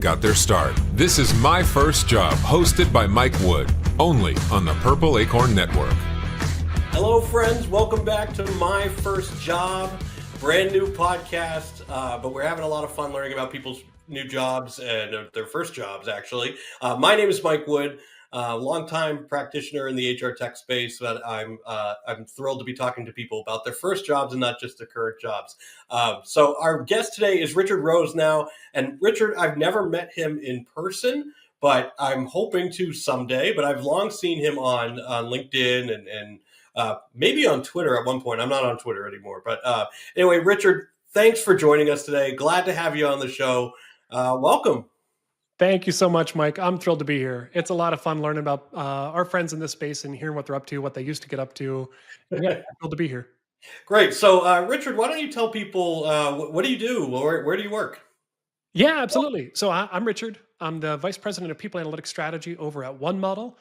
got their start. This is My First Job, hosted by Mike Wood, only on the Purple Acorn Network. Hello, friends. Welcome back to My First Job, brand new podcast, but we're having a lot of fun learning about people's new jobs and their first jobs, actually. My name is Mike Wood, longtime practitioner in the HR tech space, but I'm thrilled to be talking to people about their first jobs and not just their current jobs. So our guest today is Richard Rosenow, and Richard, I've never met him in person, but I'm hoping to someday. But I've long seen him on LinkedIn and maybe on Twitter at one point. I'm not on Twitter anymore. But anyway, Richard, thanks for joining us today. Glad to have you on the show. Welcome. Thank you so much, Mike. I'm thrilled to be here. It's a lot of fun learning about our friends in this space and hearing what they're up to, what they used to get up to. Yeah, thrilled to be here. Great. So, Richard, why don't you tell people what do you do? Where do you work? Yeah, absolutely. So I'm Richard. I'm the Vice President of People Analytics Strategy over at OneModel.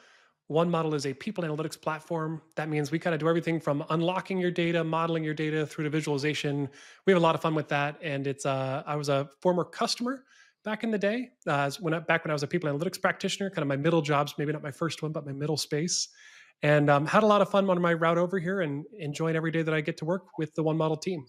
OneModel is a people analytics platform. That means we kind of do everything from unlocking your data, modeling your data through to visualization. We have a lot of fun with that. And it's I was a former customer back in the day, back when I was a people analytics practitioner, kind of my middle jobs, maybe not my first one, but my middle space. And had a lot of fun on my route over here and enjoying every day that I get to work with the OneModel team.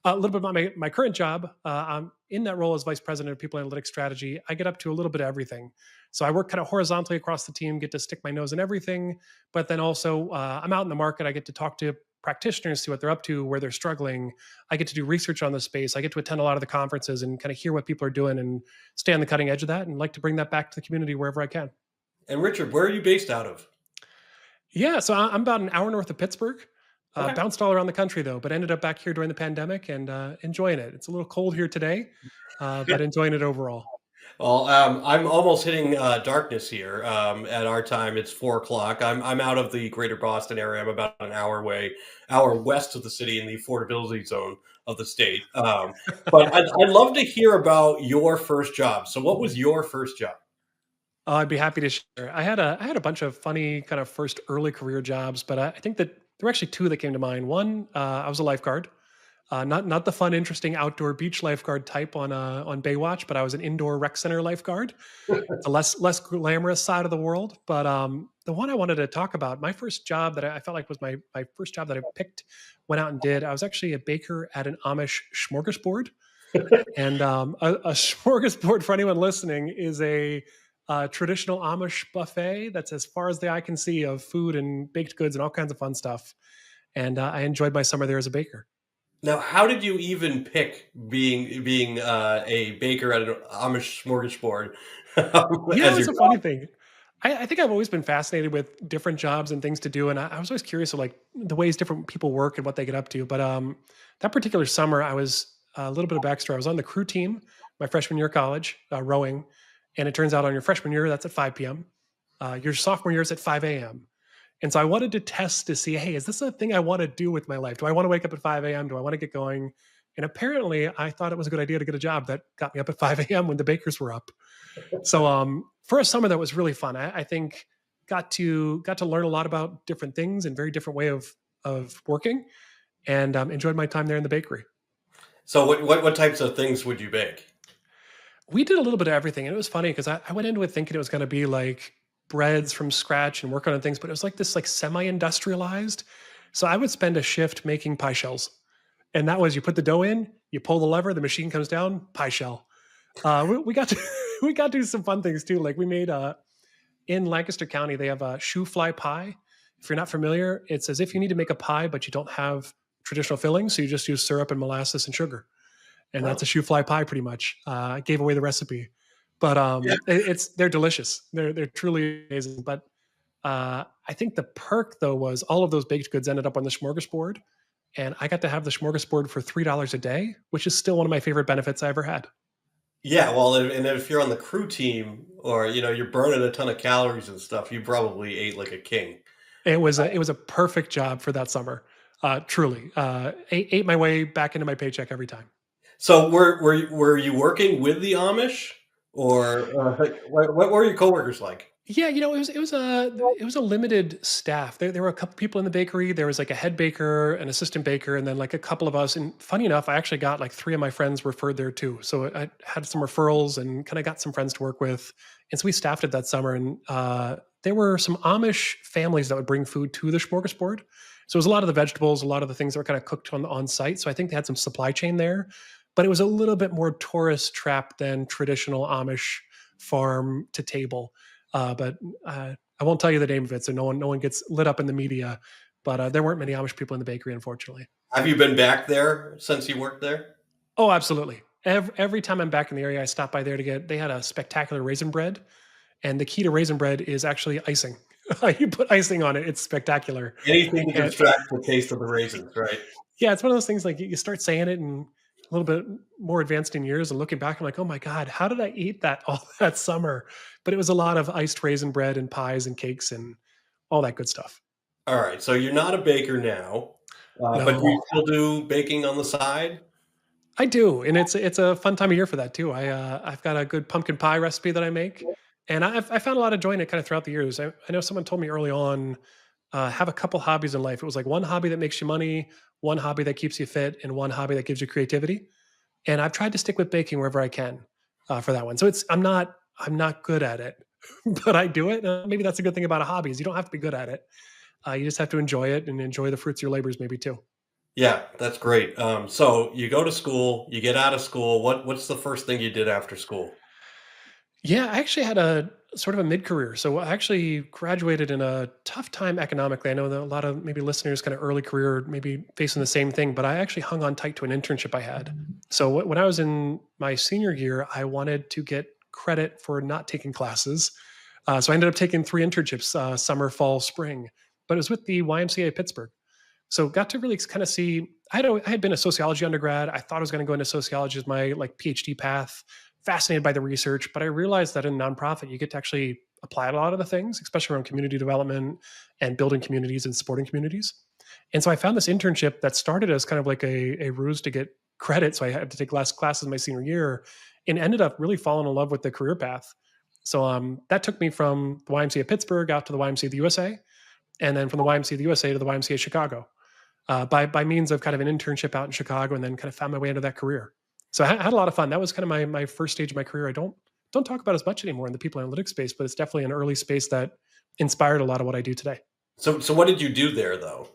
A little bit about my current job. I'm in that role as Vice President of People Analytics Strategy. I get up to a little bit of everything. So I work kind of horizontally across the team, get to stick my nose in everything. But then also I'm out in the market. I get to talk to practitioners, see what they're up to, where they're struggling. I get to do research on the space. I get to attend a lot of the conferences and kind of hear what people are doing and stay on the cutting edge of that and like to bring that back to the community wherever I can. And Richard, where are you based out of? Yeah, so I'm about an hour north of Pittsburgh. Okay. Bounced all around the country though, but ended up back here during the pandemic and enjoying it. It's a little cold here today, but enjoying it overall. Well, I'm almost hitting darkness here. At our time, it's 4 o'clock. I'm out of the greater Boston area. I'm about an hour west of the city in the affordability zone of the state. But I'd love to hear about your first job. So what was your first job? I'd be happy to share. I had a bunch of funny kind of first early career jobs, but I think that there were actually two that came to mind. One, I was a lifeguard. Not the fun, interesting outdoor beach lifeguard type on Baywatch, but I was an indoor rec center lifeguard. It's a less glamorous side of the world. But the one I wanted to talk about, my first job that I felt like was my first job that I picked, went out and did. I was actually a baker at an Amish smorgasbord, and a smorgasbord for anyone listening is a traditional Amish buffet that's as far as the eye can see of food and baked goods and all kinds of fun stuff. And I enjoyed my summer there as a baker. Now, how did you even pick being a baker at an Amish smorgasbord? Yeah, it's a funny thing. I think I've always been fascinated with different jobs and things to do, and I was always curious of like the ways different people work and what they get up to. But that particular summer, I was a little bit of backstory. I was on the crew team my freshman year of college, rowing, and it turns out on your freshman year that's at 5 p.m. Your sophomore year is at 5 a.m. And so I wanted to test to see, hey, is this a thing I want to do with my life? Do I want to wake up at 5 a.m.? Do I want to get going? And apparently I thought it was a good idea to get a job that got me up at 5 a.m. when the bakers were up. So for a summer, that was really fun. I think got to learn a lot about different things and very different way of working, and enjoyed my time there in the bakery. So what types of things would you bake? We did a little bit of everything. And it was funny because I went into it thinking it was going to be like breads from scratch and work on things, but it was like this like semi-industrialized. So I would spend a shift making pie shells. And that was, you put the dough in, you pull the lever, the machine comes down, pie shell. We got to we got to do some fun things too. Like we made in Lancaster County, they have a shoe fly pie. If you're not familiar, it's as if you need to make a pie, but you don't have traditional filling. So you just use syrup and molasses and sugar. And that's a shoe fly pie pretty much. I gave away the recipe. But they're delicious. They're truly amazing. But I think the perk though was all of those baked goods ended up on the smorgasbord, and I got to have the smorgasbord for $3 a day, which is still one of my favorite benefits I ever had. Yeah, well, and if you're on the crew team or you're burning a ton of calories and stuff, you probably ate like a king. It was a perfect job for that summer. Truly, ate my way back into my paycheck every time. So were you working with the Amish, or what were your coworkers like? Yeah, it was a limited staff. There were a couple people in the bakery. There was like a head baker, an assistant baker, and then like a couple of us. And funny enough, I actually got like three of my friends referred there too. So I had some referrals and kind of got some friends to work with. And so we staffed it that summer. And there were some Amish families that would bring food to the smorgasbord. So it was a lot of the vegetables, a lot of the things that were kind of cooked on site. So I think they had some supply chain there, but it was a little bit more tourist trap than traditional Amish farm to table. But I won't tell you the name of it, so no one gets lit up in the media. But there weren't many Amish people in the bakery, unfortunately. Have you been back there since you worked there? Oh, absolutely. Every time I'm back in the area, I stop by there to get. They had a spectacular raisin bread, and the key to raisin bread is actually icing. You put icing on it; it's spectacular. Anything to And distract the taste of the raisins, right? yeah, it's one of those things like you start saying it and a little bit more advanced in years and looking back, I'm like, oh my God, how did I eat that all that summer? But it was a lot of iced raisin bread and pies and cakes and all that good stuff. All right, so you're not a baker now, but do No, you still do baking on the side? I do, and it's a fun time of year for that too. I've got a good pumpkin pie recipe that I make, and I found a lot of joy in it kind of throughout the years. I know someone told me early on, have a couple hobbies in life. It was like one hobby that makes you money, one hobby that keeps you fit, and one hobby that gives you creativity. And I've tried to stick with baking wherever I can for that one. So I'm not good at it, but I do it. Maybe that's a good thing about a hobby is you don't have to be good at it. You just have to enjoy it and enjoy the fruits of your labors, maybe too. Yeah, that's great. So you go to school, you get out of school. What's the first thing you did after school? Yeah, I actually had a sort of a mid-career. So I actually graduated in a tough time economically. I know that a lot of maybe listeners kind of early career maybe facing the same thing, but I actually hung on tight to an internship I had. So when I was in my senior year, I wanted to get credit for not taking classes. So I ended up taking three internships, summer, fall, spring, but it was with the YMCA Pittsburgh. So got to really kind of see. I had been a sociology undergrad. I thought I was going to go into sociology as my like PhD path. Fascinated by the research, but I realized that in nonprofit you get to actually apply a lot of the things, especially around community development and building communities and supporting communities. And so I found this internship that started as kind of like a ruse to get credit. So I had to take less classes my senior year, and ended up really falling in love with the career path. So that took me from the YMCA Pittsburgh out to the YMCA of the USA, and then from the YMCA of the USA to the YMCA Chicago, by means of kind of an internship out in Chicago, and then kind of found my way into that career. So I had a lot of fun. That was kind of my first stage of my career. I don't talk about as much anymore in the people analytics space, but it's definitely an early space that inspired a lot of what I do today. So what did you do there though?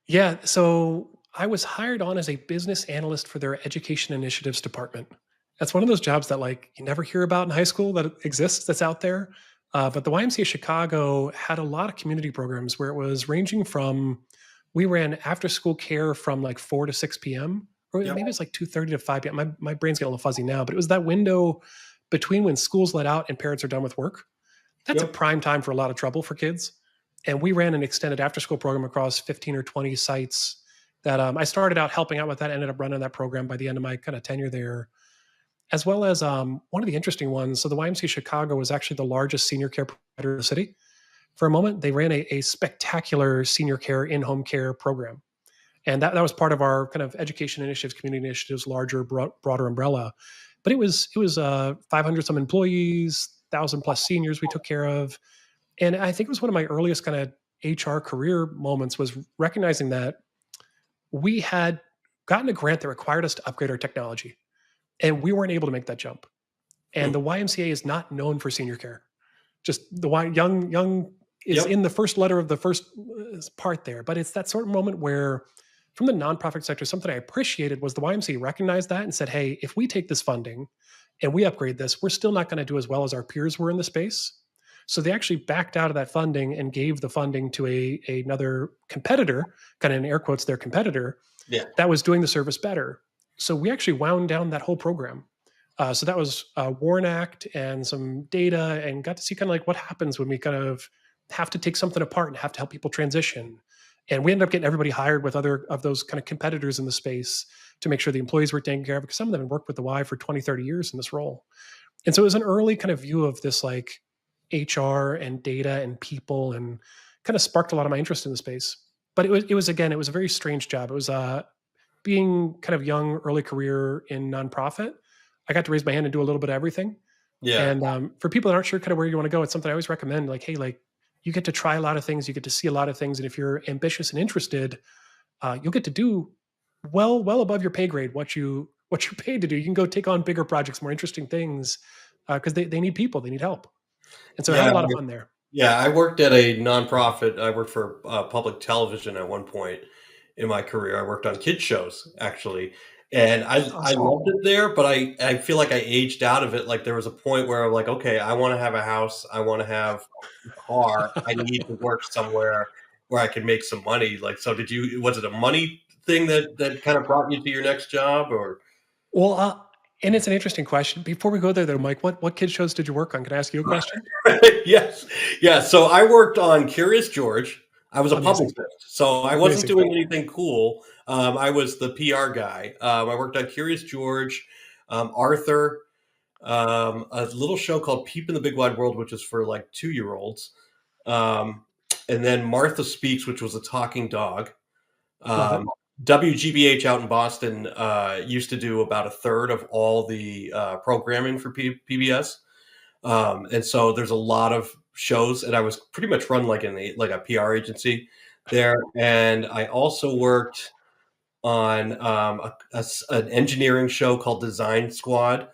Yeah, so I was hired on as a business analyst for their education initiatives department. That's one of those jobs that like you never hear about in high school that it exists, that's out there. But the YMCA Chicago had a lot of community programs where it was ranging from we ran after school care from like 4 to 6 p.m. or Yep. maybe it's like 2:30 to 5 p.m. My brain's getting a little fuzzy now, but it was that window between when school's let out and parents are done with work. That's a Yep. prime time for a lot of trouble for kids. And we ran an extended after school program across 15 or 20 sites that I started out helping out with that, ended up running that program by the end of my kind of tenure there, as well as one of the interesting ones. So the YMCA Chicago was actually the largest senior care provider in the city. For a moment, they ran a spectacular senior care in-home care program. And that was part of our kind of education initiatives, community initiatives, larger, broader umbrella. But it was 500 some employees, 1,000 plus seniors we took care of. And I think it was one of my earliest kind of HR career moments was recognizing that we had gotten a grant that required us to upgrade our technology, and we weren't able to make that jump. And Hmm. the YMCA is not known for senior care. Just the young is Yep. in the first letter of the first part there, but it's that sort of moment where, from the nonprofit sector, something I appreciated was the YMCA recognized that and said, "Hey, if we take this funding and we upgrade this, we're still not going to do as well as our peers were in the space." So they actually backed out of that funding and gave the funding to another competitor, kind of in air quotes, their competitor Yeah. that was doing the service better. So we actually wound down that whole program. So that was Warren Act and some data, and got to see kind of like what happens when we kind of have to take something apart and have to help people transition. And we ended up getting everybody hired with other of those kind of competitors in the space to make sure the employees were taken care of, because some of them had worked with the Y for 20, 30 years in this role. And so it was an early kind of view of this like HR and data and people, and kind of sparked a lot of my interest in the space. But it was again, it was a very strange job. It was being kind of young, early career in nonprofit. I got to raise my hand and do a little bit of everything. Yeah. And for people that aren't sure kind of where you want to go, it's something I always recommend. Like, hey, like you get to try a lot of things, you get to see a lot of things, and if you're ambitious and interested, you'll get to do well above your pay grade what you're paid to do. You can go take on bigger projects, more interesting things, because they need people, they need help, and so have Yeah. a lot of fun there. Yeah. I worked at a nonprofit. I worked for public television at one point in my career. I worked on kids shows actually, and That's I awesome. loved it there. But I feel like I aged out of it. Like there was a point where I'm like, okay, I want to have a house. I want to have a car. I need to work somewhere where I can make some money. Like, so did you? Was it a money thing that kind of brought you to your next job, or? Well, and it's an interesting question. Before we go there, though, Mike, what kids shows did you work on? Can I ask you a question? Yes. Yeah. So I worked on Curious George. I was a Amazing, publicist, so I wasn't amazing. doing anything cool. I was the PR guy. I worked on Curious George, Arthur, a little show called Peep in the Big Wide World, which is for like 2 year olds, um, and then Martha Speaks, which was a talking dog. Love it. Um, WGBH out in Boston used to do about a third of all the programming for PBS. And so there's a lot of shows, and I was pretty much run like like a PR agency there. And I also worked on an engineering show called Design Squad,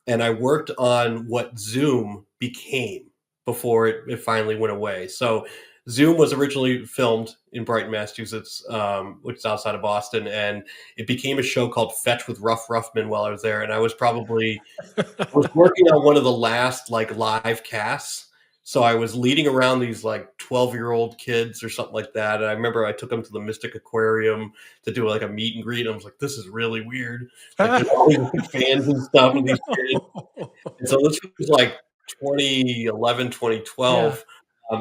and I worked on what Zoom became before it finally went away. So Zoom was originally filmed in Brighton, Massachusetts, which is outside of Boston, and it became a show called Fetch with Ruff Ruffman while I was there. And I was working on one of the last like live casts. So I was leading around these like 12-year-old kids or something like that. And I remember I took them to the Mystic Aquarium to do like a meet and greet. And I was like, this is really weird. Like there's all these big fans and stuff of these kids. No. And so this was like 2011, Yeah, 2012.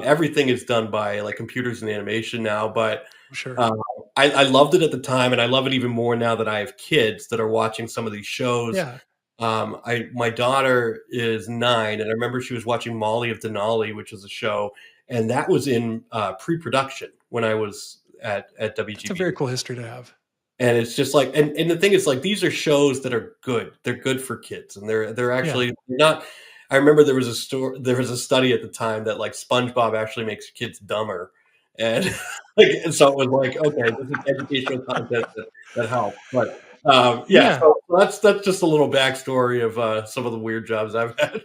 Everything is done by like computers and animation now, but sure. um, I loved it at the time, and I love it even more now that I have kids that are watching some of these shows. Yeah, I My daughter is 9, and I remember she was watching Molly of Denali, which is a show, and that was in pre-production when I was at that's a WGB. very cool history to have. And it's just like, and the thing is, like, these are shows that are good. They're good for kids, and they're Yeah. actually not. I remember there was a study at the time that like SpongeBob actually makes kids dumber, and like, and so it was like, okay, this is educational content that helps. But yeah, Yeah. so that's just a little backstory of some of the weird jobs I've had.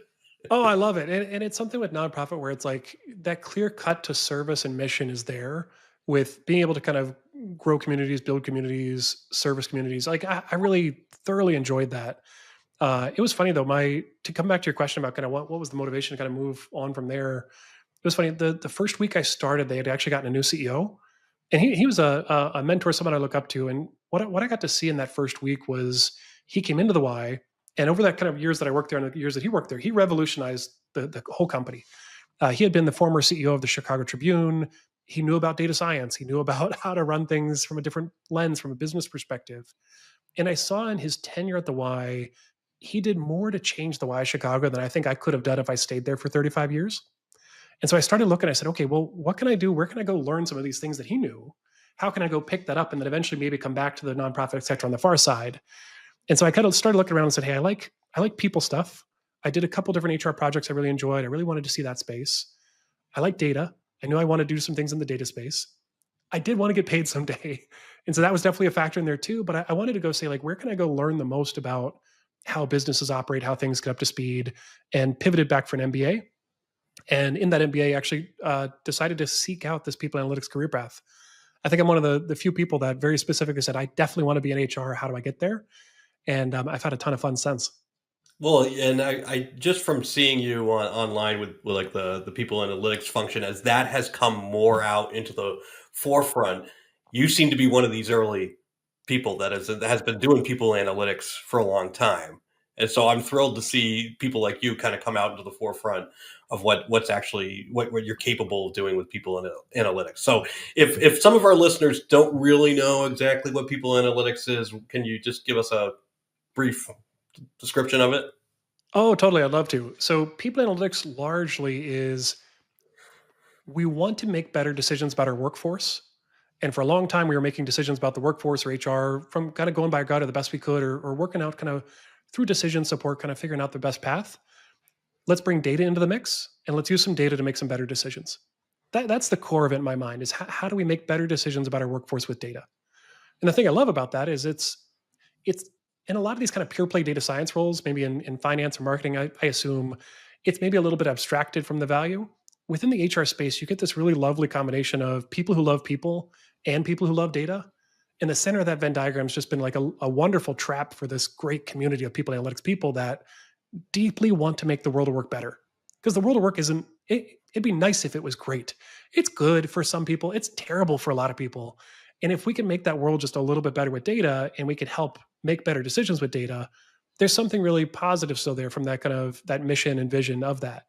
Oh, I love it. And it's something with nonprofit where it's like that clear cut to service and mission is there with being able to kind of grow communities, build communities, service communities. Like I really thoroughly enjoyed that. It was funny though, to come back to your question about kind of what was the motivation to kind of move on from there. It was funny. The first week I started, they had actually gotten a new CEO, and he was a mentor, someone I look up to. And what I got to see in that first week was he came into the Y, and over that kind of years that I worked there and the years that he worked there, he revolutionized the whole company. He had been the former CEO of the Chicago Tribune. He knew about data science. He knew about how to run things from a different lens, from a business perspective. And I saw in his tenure at the Y, he did more to change the Y Chicago than I think I could have done if I stayed there for 35 years. And so I started looking, I said, okay, well, what can I do? Where can I go learn some of these things that he knew? How can I go pick that up and then eventually maybe come back to the nonprofit sector on the far side? And so I kind of started looking around and said, hey, I like people stuff. I did a couple different HR projects I really enjoyed. I really wanted to see that space. I like data. I knew I wanted to do some things in the data space. I did want to get paid someday. And so that was definitely a factor in there too. But I wanted to go say, like, where can I go learn the most about how businesses operate, how things get up to speed, and pivoted back for an MBA. And in that MBA, actually decided to seek out this people analytics career path. I think I'm one of the few people that very specifically said, I definitely want to be in HR. How do I get there? And I've had a ton of fun since. Well, and I just from seeing you online with like the people analytics function, as that has come more out into the forefront, you seem to be one of these early people that has been doing people analytics for a long time. And so I'm thrilled to see people like you kind of come out into the forefront of what's actually what you're capable of doing with people analytics. So if some of our listeners don't really know exactly what people analytics is, can you just give us a brief description of it? Oh, totally. I'd love to. So, people analytics largely is we want to make better decisions about our workforce. And for a long time, we were making decisions about the workforce or HR from kind of going by our gut or the best we could, or working out kind of through decision support, kind of figuring out the best path. let's bring data into the mix and let's use some data to make some better decisions. That's the core of it in my mind is how do we make better decisions about our workforce with data? And the thing I love about that is it's in a lot of these kind of pure play data science roles, maybe in finance or marketing, I assume it's maybe a little bit abstracted from the value. Within the HR space, you get this really lovely combination of people who love people and people who love data. And the center of that Venn diagram has just been like a wonderful trap for this great community of people analytics people that deeply want to make the world of work better. Because the world of work it'd be nice if it was great. It's good for some people, it's terrible for a lot of people. And if we can make that world just a little bit better with data and we could help make better decisions with data, there's something really positive still there from that kind of that mission and vision of that.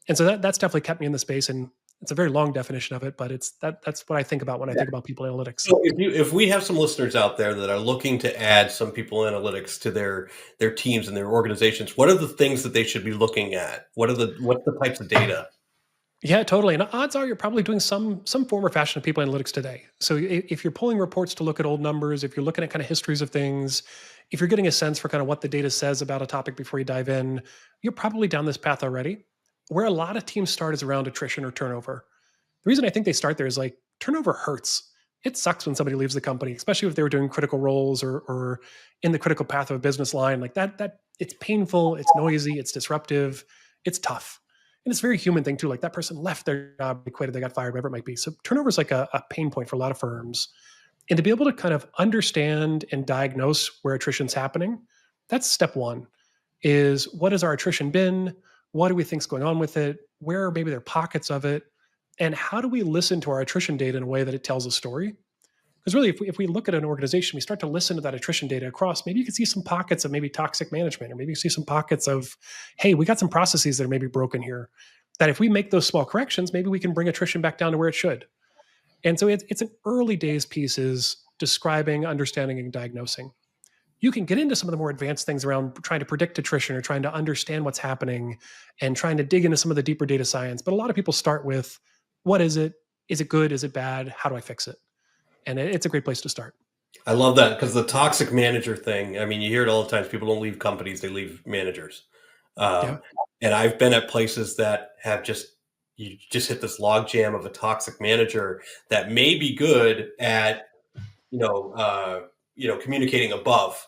And so that's definitely kept me in the space. And it's a very long definition of it, but that's what I think about when I think about people analytics. So if we have some listeners out there that are looking to add some people analytics to their teams and their organizations, what are the things that they should be looking at? What's the types of data? Yeah, totally. And odds are you're probably doing some form or fashion of people analytics today. So if you're pulling reports to look at old numbers, if you're looking at kind of histories of things, if you're getting a sense for kind of what the data says about a topic before you dive in, you're probably down this path already. Where a lot of teams start is around attrition or turnover. The reason I think they start there is like turnover hurts. It sucks when somebody leaves the company, especially if they were doing critical roles or in the critical path of a business line. Like that it's painful, it's noisy, it's disruptive, it's tough. And it's a very human thing too. Like that person left their job, they quit, they got fired, whatever it might be. So turnover is like a pain point for a lot of firms. And to be able to kind of understand and diagnose where attrition's happening, that's step one. Is what has our attrition been? What do we think's going on with it? Where are maybe there are pockets of it? And how do we listen to our attrition data in a way that it tells a story? Because really, if we look at an organization, we start to listen to that attrition data across, maybe you can see some pockets of maybe toxic management, or maybe you see some pockets of, hey, we got some processes that are maybe broken here, that if we make those small corrections, maybe we can bring attrition back down to where it should. And so it's an early days piece is describing, understanding, and diagnosing. You can get into some of the more advanced things around trying to predict attrition or trying to understand what's happening and trying to dig into some of the deeper data science. But a lot of people start with, what is it? Is it good? Is it bad? How do I fix it? And it's a great place to start. I love that because the toxic manager thing, I mean, you hear it all the time. People don't leave companies, they leave managers. Yeah. And I've been at places that have you just hit this log jam of a toxic manager that may be good at, communicating above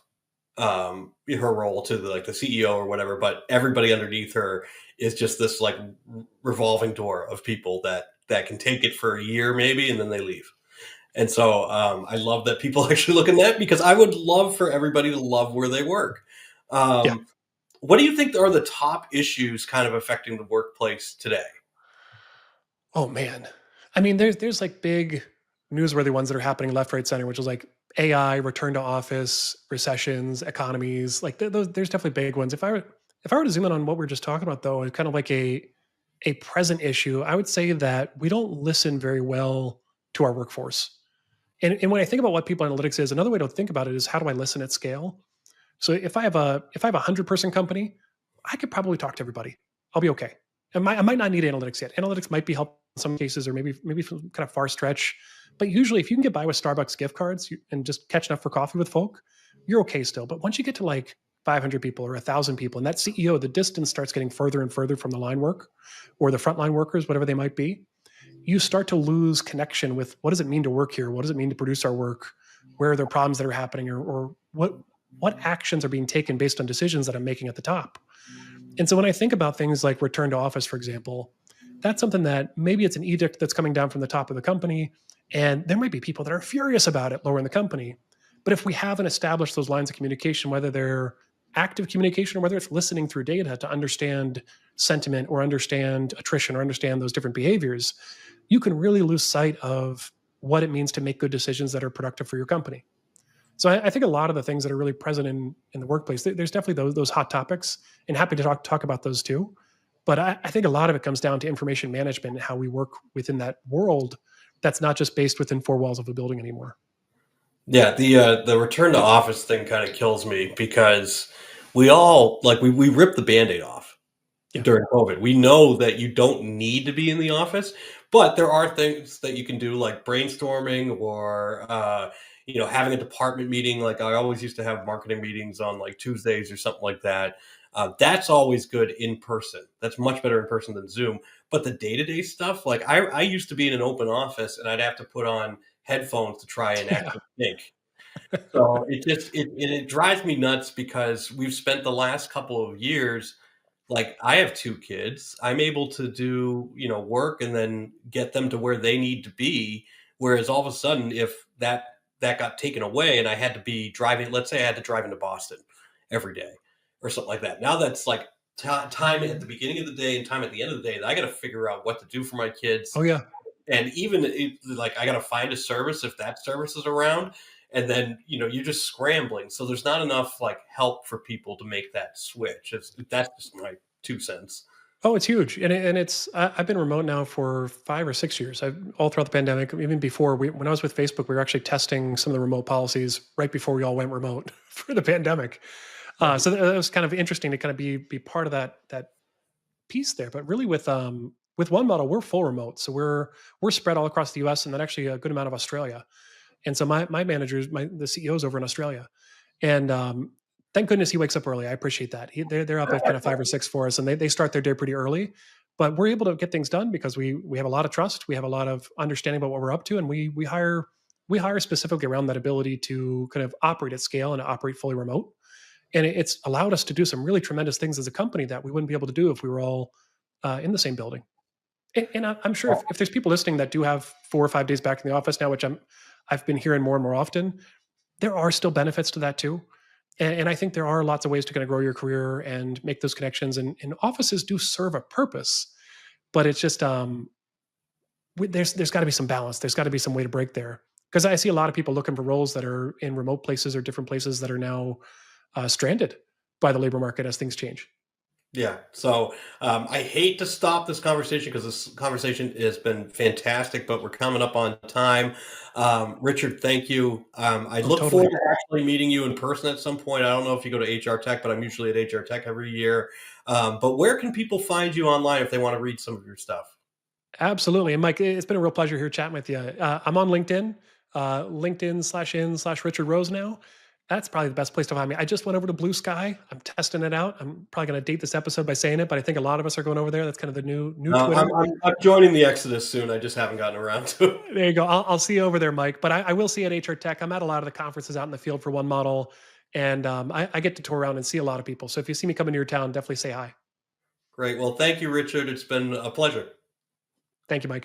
her role to the CEO or whatever, but everybody underneath her is just this like revolving door of people that can take it for a year maybe, and then they leave. And so I love that people actually look at that because I would love for everybody to love where they work. What do you think are the top issues kind of affecting the workplace today? Oh man. I mean, there's like big newsworthy ones that are happening left, right, center, which is like AI, return to office, recessions, economies. Like there's definitely big ones. If I were to zoom in on what we're just talking about, though, it's kind of like a present issue. I would say that we don't listen very well to our workforce. And when I think about what people analytics is, another way to think about it is how do I listen at scale? So if I have a 100-person company, I could probably talk to everybody. I'll be okay. I might not need analytics yet. Analytics might be helpful in some cases, or maybe kind of far stretch. But usually, if you can get by with Starbucks gift cards and just catching up for coffee with folk, you're okay still. But once you get to like 500 people or 1,000 people, and that CEO, the distance starts getting further and further from the line work or the frontline workers, whatever they might be, you start to lose connection with what does it mean to work here? What does it mean to produce our work? Where are there problems that are happening, or what actions are being taken based on decisions that I'm making at the top? And so when I think about things like return to office, for example, that's something that maybe it's an edict that's coming down from the top of the company, and there might be people that are furious about it lower in the company. But if we haven't established those lines of communication, whether they're active communication or whether it's listening through data to understand sentiment or understand attrition or understand those different behaviors, you can really lose sight of what it means to make good decisions that are productive for your company. So I think a lot of the things that are really present in the workplace, there's definitely those hot topics, and happy to talk about those too. But I think a lot of it comes down to information management and how we work within that world that's not just based within four walls of a building anymore. Yeah, the return to office thing kind of kills me because we all we ripped the Band-Aid off during COVID. We know that you don't need to be in the office, but there are things that you can do like brainstorming or having a department meeting. Like I always used to have marketing meetings on like Tuesdays or something like that. That's always good in person. That's much better in person than Zoom. But the day-to-day stuff, like I used to be in an open office and I'd have to put on headphones to try and Yeah. actually think. So it drives me nuts because we've spent the last couple of years, like I have 2 kids. I'm able to do, work and then get them to where they need to be. Whereas all of a sudden, if that got taken away and I had to be driving, let's say I had to drive into Boston every day or something like that. Now that's like time at the beginning of the day and time at the end of the day. I got to figure out what to do for my kids, Oh yeah. and even like I got to find a service if that service is around, and then you're just scrambling, so there's not enough like help for people to make that switch. That's just my 2 cents. Oh, it's huge, and I've been remote now for 5 or 6 years. All throughout the pandemic, even before when I was with Facebook, we were actually testing some of the remote policies right before we all went remote for the pandemic. So that was kind of interesting to kind of be part of that piece there. But really, with one model, we're full remote, so we're spread all across the U.S. and then actually a good amount of Australia. And so my managers, the CEO's over in Australia, and thank goodness he wakes up early. I appreciate that. They're up at kind of 5 or 6 for us, and they start their day pretty early. But we're able to get things done because we have a lot of trust, we have a lot of understanding about what we're up to, and we hire specifically around that ability to kind of operate at scale and operate fully remote. And it's allowed us to do some really tremendous things as a company that we wouldn't be able to do if we were all in the same building. And I'm sure if there's people listening that do have 4 or 5 days back in the office now, which I've been hearing more and more often, there are still benefits to that too. And I think there are lots of ways to kind of grow your career and make those connections. And offices do serve a purpose, but it's just there's got to be some balance. There's got to be some way to break there because I see a lot of people looking for roles that are in remote places or different places that are now stranded by the labor market as things change. Yeah. So I hate to stop this conversation because this conversation has been fantastic, but we're coming up on time. Richard, thank you. I Oh, look forward totally. to actually meeting you in person at some point. I don't know if you go to HR Tech, but I'm usually at HR Tech every year. But where can people find you online if they want to read some of your stuff? Absolutely. And Mike, it's been a real pleasure here chatting with you. I'm on LinkedIn, LinkedIn/in/Richard Rosenow. That's probably the best place to find me. I just went over to Blue Sky. I'm testing it out. I'm probably going to date this episode by saying it, but I think a lot of us are going over there. That's kind of the new I'm, Twitter. I'm, I'm joining the Exodus soon. I just haven't gotten around to it. There you go. I'll see you over there, Mike. But I will see you at HR Tech. I'm at a lot of the conferences out in the field for One Model, and I get to tour around and see a lot of people. So if you see me coming to your town, definitely say hi. Great. Well, thank you, Richard. It's been a pleasure. Thank you, Mike.